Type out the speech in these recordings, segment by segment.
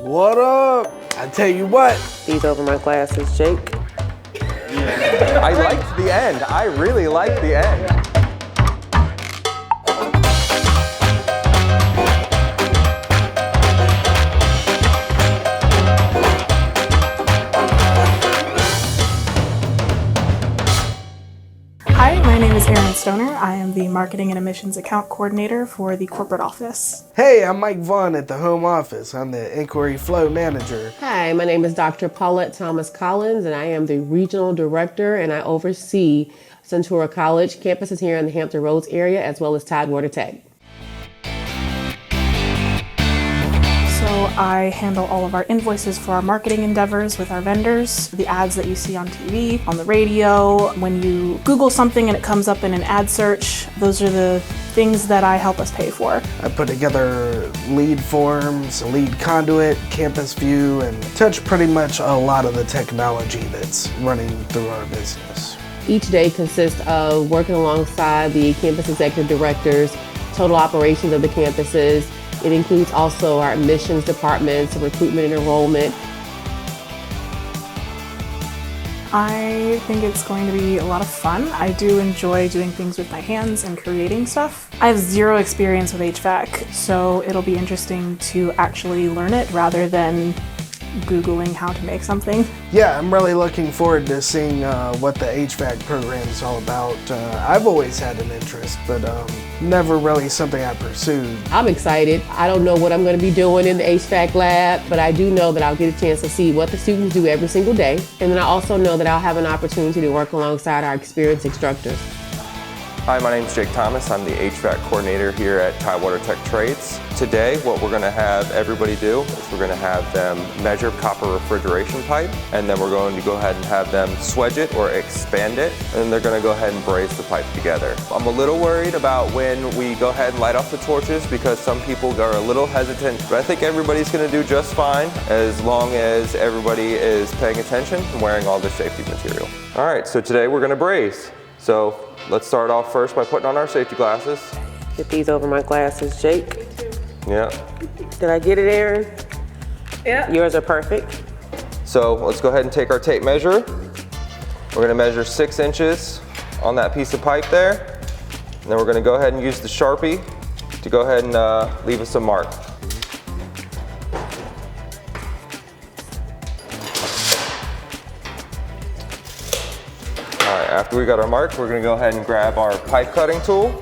What up? I tell you what. These over my glasses, Jake. I liked the end. I really liked the end. Hi, my name is Aerin Stoner. I am the Marketing and Admissions Account Coordinator for the corporate office. Hey, I'm Mike Vaughn at the home office. I'm the Inquiry Flow Manager. Hi, my name is Dr. Paulette Thomas Collins, and I am the Regional Director, and I oversee Centura College campuses here in the Hampton Roads area, as well as Tidewater Tech. So I handle all of our invoices for our marketing endeavors with our vendors, the ads that you see on TV, on the radio. When you Google something and it comes up in an ad search, those are the things that I help us pay for. I put together lead forms, lead conduit, campus view, and touch pretty much a lot of the technology that's running through our business. Each day consists of working alongside the campus executive directors, total operations of the campuses. It includes also our admissions departments, recruitment and enrollment. I think it's going to be a lot of fun. I do enjoy doing things with my hands and creating stuff. I have zero experience with HVAC, so it'll be interesting to actually learn it rather than Googling how to make something. Yeah, I'm really looking forward to seeing what the HVAC program is all about. I've always had an interest, but never really something I pursued. I'm excited. I don't know what I'm going to be doing in the HVAC lab, but I do know that I'll get a chance to see what the students do every single day. And then I also know that I'll have an opportunity to work alongside our experienced instructors. Hi, my name is Jake Thomas. I'm the HVAC coordinator here at Tidewater Tech Trades. Today, what we're going to have everybody do is we're going to have them measure copper refrigeration pipe, and then we're going to go ahead and have them swedge it or expand it, and they're going to go ahead and braze the pipe together. I'm a little worried about when we go ahead and light off the torches because some people are a little hesitant, but I think everybody's going to do just fine as long as everybody is paying attention and wearing all their safety material. All right, so today we're going to braze. So let's start off first by putting on our safety glasses. Get these over my glasses, Jake. Yeah. Did I get it, Aerin? Yeah. Yours are perfect. So let's go ahead and take our tape measure. We're gonna measure 6 inches on that piece of pipe there. And then we're gonna go ahead and use the Sharpie to go ahead and leave us a mark. All right, after we got our mark, we're gonna go ahead and grab our pipe cutting tool.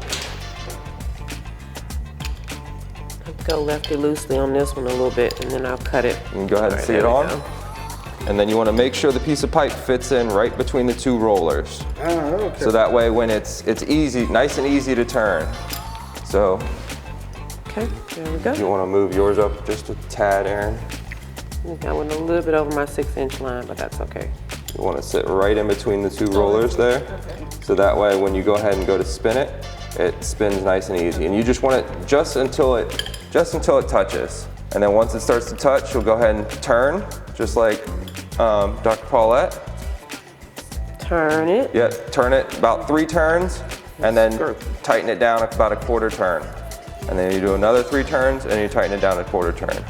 Go lefty loosely on this one a little bit, and then I'll cut it. You can go ahead and see it on. And then you want to make sure the piece of pipe fits in right between the 2 rollers. Oh, okay. So that way when it's easy, nice and easy to turn. So Okay, there we go. you want to move yours up just a tad, Aerin. I think I went a little bit over my 6-inch line, but that's okay. You want to sit right in between the 2 rollers there. So that way when you go ahead and go to spin it, it spins nice and easy. And you just want it just until it touches. And then once it starts to touch, you'll go ahead and turn, just like Dr. Paulette. Turn it. Yeah, turn it about 3 turns, and then tighten it down about a 1/4 turn. And then you do another 3 turns, and you tighten it down a 1/4 turn.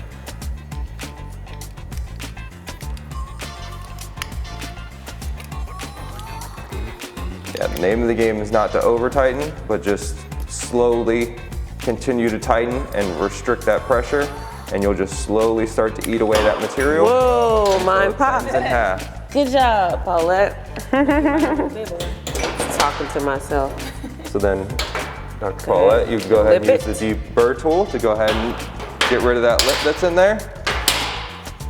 Yeah, the name of the game is not to over tighten, but just slowly continue to tighten and restrict that pressure, and you'll just slowly start to eat away that material. Whoa, mine popped. In half. Good job, Paulette. Talking to myself. So then, Dr. Paulette, you can go ahead and use the deburr tool to go ahead and get rid of that lip that's in there.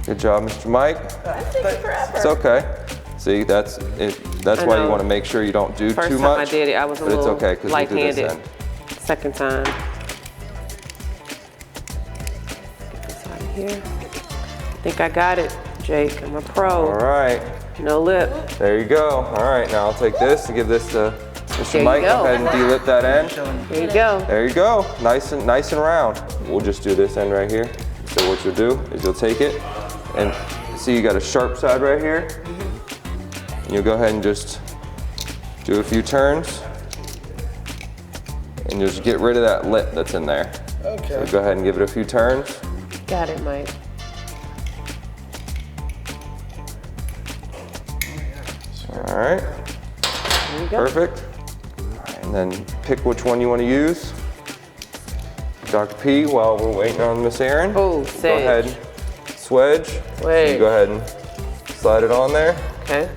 Good job, Mr. Mike. That's taking forever. It's okay. See, that's it. That's why you want to make sure you don't do First too time much. I did it, I was a but little it's okay because we do this light-handed. end. Second time. Get this out of here. I think I got it, Jake. I'm a pro. All right. No lip. There you go. All right, now I'll take this and give this to Mr. There you Mike. go. Go ahead and de-lip that end. There you go. There you go. Nice and round. We'll just do this end right here. So what you'll do is you'll take it and see you got a sharp side right here. And you'll go ahead and just do a few turns and just get rid of that lip that's in there. Okay. So go ahead and give it a few turns. Got it, Mike. All right. There you go. Perfect. All right, and then pick which one you want to use. Dr. P, while we're waiting on Miss Aerin. Oh, Go ahead, swedge. So you go ahead and slide it on there. Okay.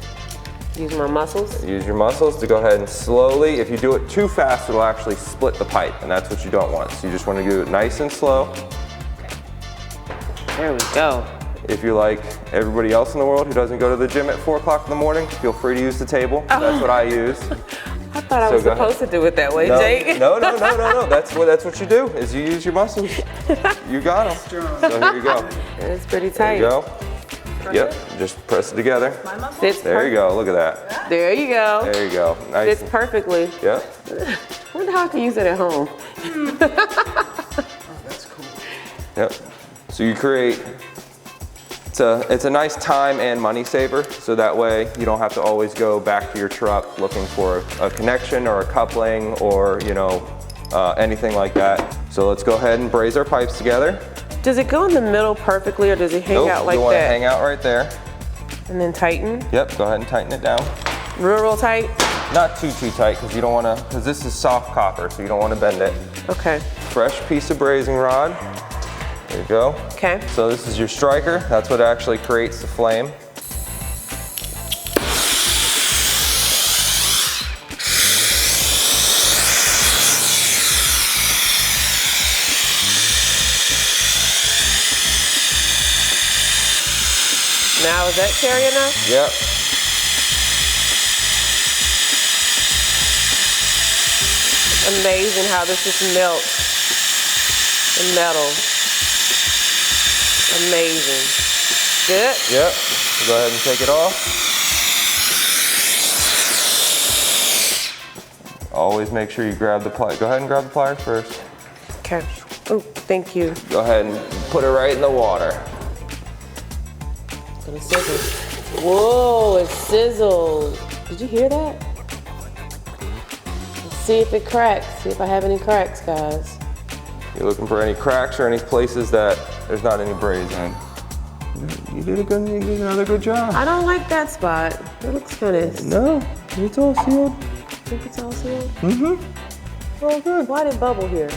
Use my muscles. Use your muscles to go ahead and slowly, if you do it too fast, it'll actually split the pipe, and that's what you don't want. So you just want to do it nice and slow. There we go. If you're like everybody else in the world who doesn't go to the gym at 4 o'clock in the morning, feel free to use the table. That's what I use. I thought I was supposed to do it that way, Jake. No. That's what you do, is you use your muscles. You got them. So here you go. It's pretty tight. There you go. Yep, just press it together. Fits There you go, look at that. There you go. There you go. Nice. Fits perfectly. Yep. I wonder how I can use it at home. That's cool. Yep. So you create, it's a nice time and money saver, so that way you don't have to always go back to your truck looking for a connection or a coupling or, you know, anything like that. So let's go ahead and braze our pipes together. Does it go in the middle perfectly or does it hang out like you want that? to hang out right there. And then tighten? Yep, go ahead and tighten it down. Real tight? Not too tight, because you don't want to, because this is soft copper, so you don't want to bend it. Okay. Fresh piece of brazing rod. There you go. Okay. So this is your striker. That's what actually creates the flame. Now, is that cherry enough? Yep. Amazing how this just melts the metal. Amazing. Good? Yep. Go ahead and take it off. Always make sure you grab the pliers. Go ahead and grab the pliers first. Okay. Oh, thank you. Go ahead and put it right in the water. It's gonna sizzle. Whoa, it sizzled. Did you hear that? Let's see if it cracks. See if I have any cracks, guys. You're looking for any cracks or any places that there's not any braze in. You did another good job. I don't like that spot. It looks kind of. No, it's all sealed. Think it's all sealed? Mm-hmm. All good. Why did it bubble here?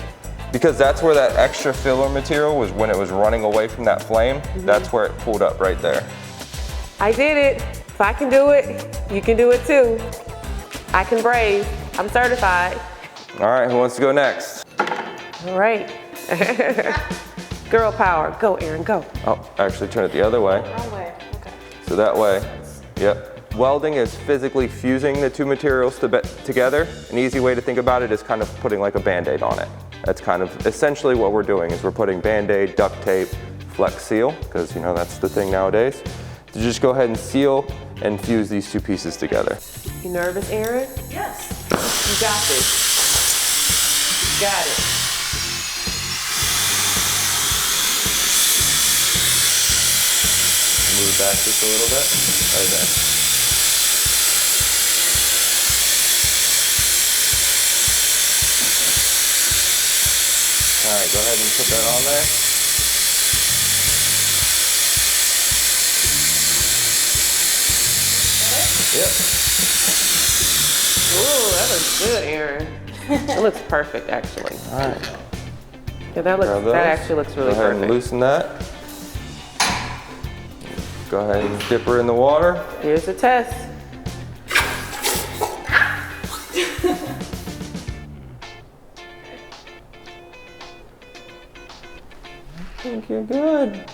Because that's where that extra filler material was when it was running away from that flame. That's where it pulled up right there. I did it. If I can do it, you can do it too. I can braze. I'm certified. All right, who wants to go next? All right. Girl power. Go, Aerin, go. Oh, actually turn it the other way. Wrong way. Okay. So that way, yep. Welding is physically fusing the two materials together. An easy way to think about it is kind of putting like a Band-Aid on it. That's kind of essentially what we're doing is we're putting Band-Aid, duct tape, Flex Seal, because you know that's the thing nowadays. To just go ahead and seal and fuse these two pieces together. You nervous, Aerin? Yes. You got this. You got it. Move back just a little bit. Right there. All right, go ahead and put that on there. Yep. Ooh, that looks good, Aerin. It looks perfect, actually. All right. Yeah, that actually looks really Go ahead perfect. and loosen that. Go ahead and dip her in the water. Here's the test. I think you're good.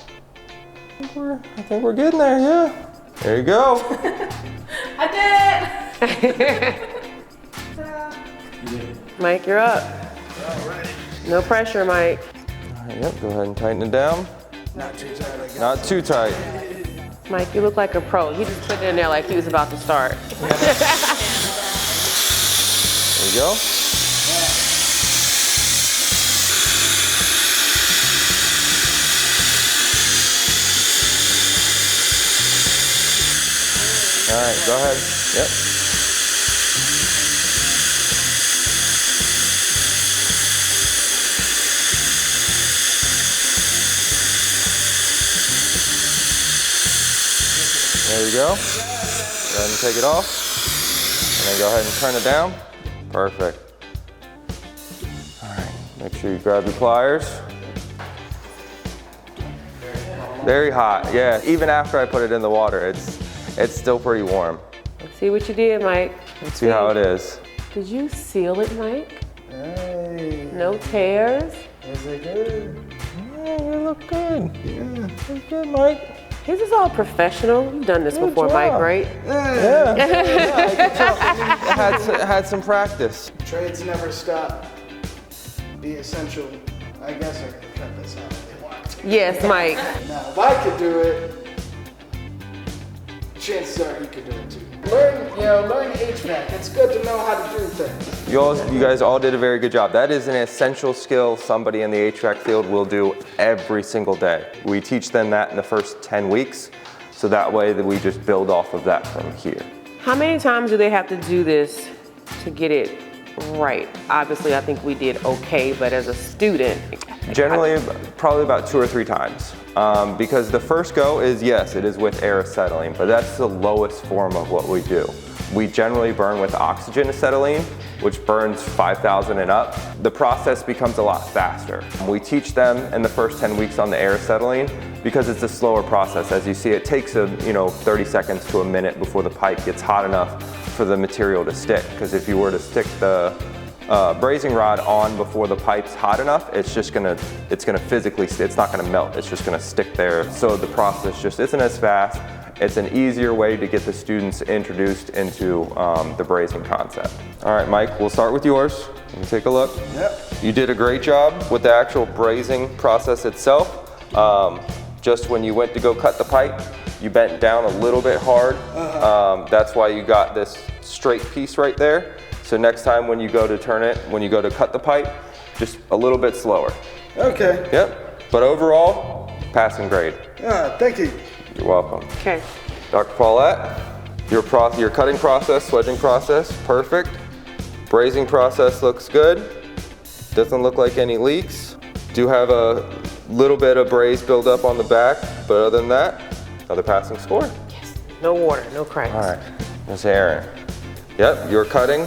I think we're getting there, yeah. There you go. I did! Mike, you're up. No pressure, Mike. All right, yep, go ahead and tighten it down. Not too tight, I guess. Not too tight. Mike, you look like a pro. He just put it in there like he was about to start. There you go. All right, go ahead. Yep. There you go. Go ahead and take it off. And then go ahead and turn it down. Perfect. All right, make sure you grab your pliers. Very hot, yeah. Even after I put it in the water, it's still pretty warm. Let's see what you did, Mike. Let's see how it is. Did you seal it, Mike? Hey. No tears? Is it good? Yeah, you look good. Yeah. Look good, Mike. His is all professional. You've done this Good before, job. Mike, right? Yeah. I had some practice. Trades never stop. Be essential. I guess I can cut this out if they want to. Yes, Mike. Now, if I could do it, chances are you could do it too. Learn HVAC. It's good to know how to do things. You guys all did a very good job. That is an essential skill somebody in the HVAC field will do every single day. We teach them that in the first 10 weeks, so that way that we just build off of that from here. How many times do they have to do this to get it right? Obviously, I think we did okay, but as a student, Generally, probably about 2 or 3 times. Because the first go is, yes, it is with air acetylene, but that's the lowest form of what we do. We generally burn with oxygen acetylene, which burns 5,000 and up. The process becomes a lot faster. We teach them in the first 10 weeks on the air acetylene because it's a slower process. As you see, it takes 30 seconds to a minute before the pipe gets hot enough for the material to stick. Because if you were to stick the brazing rod on before the pipe's hot enough, it's gonna physically, it's not gonna melt, it's just gonna stick there. So the process just isn't as fast. It's an easier way to get the students introduced into the brazing concept. All right, Mike, we'll start with yours. Let me take a look. Yep. You did a great job with the actual brazing process itself. Just when you went to go cut the pipe, you bent down a little bit hard. That's why you got this straight piece right there. So next time when you go to turn it, when you go to cut the pipe, just a little bit slower. Okay. Yep, but overall, passing grade. Thank you. You're welcome. okay. Dr. Paulette, your cutting process, swedging process, perfect. Brazing process looks good. Doesn't look like any leaks. Do have a little bit of braze build up on the back, but other than that, another passing score. Yes. No water, no cracks. All right, Miss Aerin. Yep, your cutting,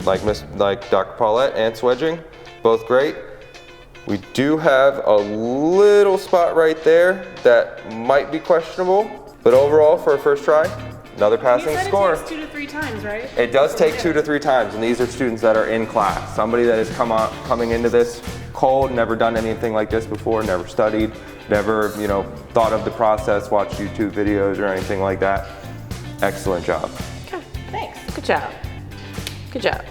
like Dr. Paulette, and swedging, both great. We do have a little spot right there that might be questionable, but overall for a first try, another passing score. It takes 2 to 3 times, right? It does take 2 to 3 times, and these are students that are in class. Somebody that is coming into this cold, never done anything like this before, never studied, never thought of the process, watched YouTube videos or anything like that. Excellent job. Okay, thanks. Good job. Good job.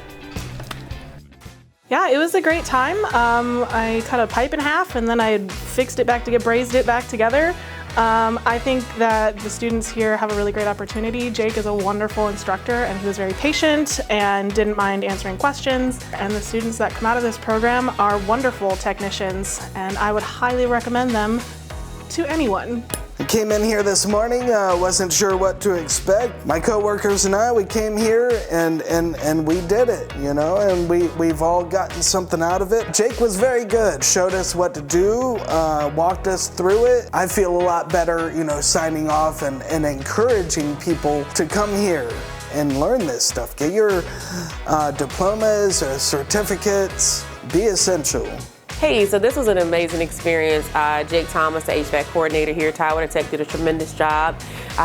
Yeah, it was a great time. I cut a pipe in half and then I fixed it back brazed it back together. I think that the students here have a really great opportunity. Jake is a wonderful instructor and he was very patient and didn't mind answering questions. And the students that come out of this program are wonderful technicians and I would highly recommend them to anyone. I came in here this morning, wasn't sure what to expect. My coworkers and I, we came here and we did it, and we've all gotten something out of it. Jake was very good, showed us what to do, walked us through it. I feel a lot better, signing off and encouraging people to come here and learn this stuff. Get your diplomas or certificates, be essential. Hey, so this was an amazing experience. Jake Thomas, the HVAC coordinator here at Tidewater Tech, did a tremendous job.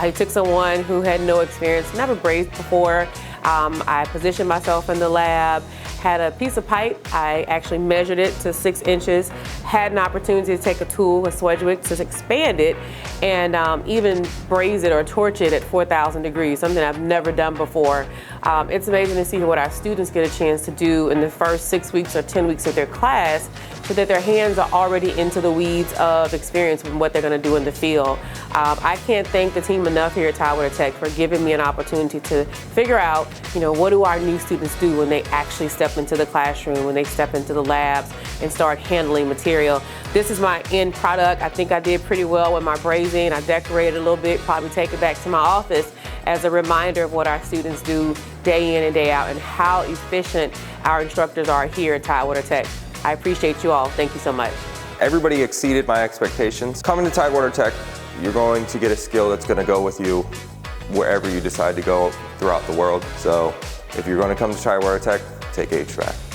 He took someone who had no experience, never brazed before. I positioned myself in the lab, had a piece of pipe. I actually measured it to 6 inches, had an opportunity to take a tool, a Swedgwick, to expand it and even braze it or torch it at 4,000 degrees, something I've never done before. It's amazing to see what our students get a chance to do in the first 6 weeks or 10 weeks of their class, so that their hands are already into the weeds of experience with what they're going to do in the field. I can't thank the team enough here at Tidewater Tech for giving me an opportunity to figure out, what do our new students do when they actually step into the classroom, when they step into the labs and start handling material. This is my end product. I think I did pretty well with my brazing. I decorated a little bit, probably take it back to my office as a reminder of what our students do day in and day out and how efficient our instructors are here at Tidewater Tech. I appreciate you all. Thank you so much. Everybody exceeded my expectations. Coming to Tidewater Tech, you're going to get a skill that's going to go with you wherever you decide to go throughout the world. So if you're going to come to Tidewater Tech, take HVAC.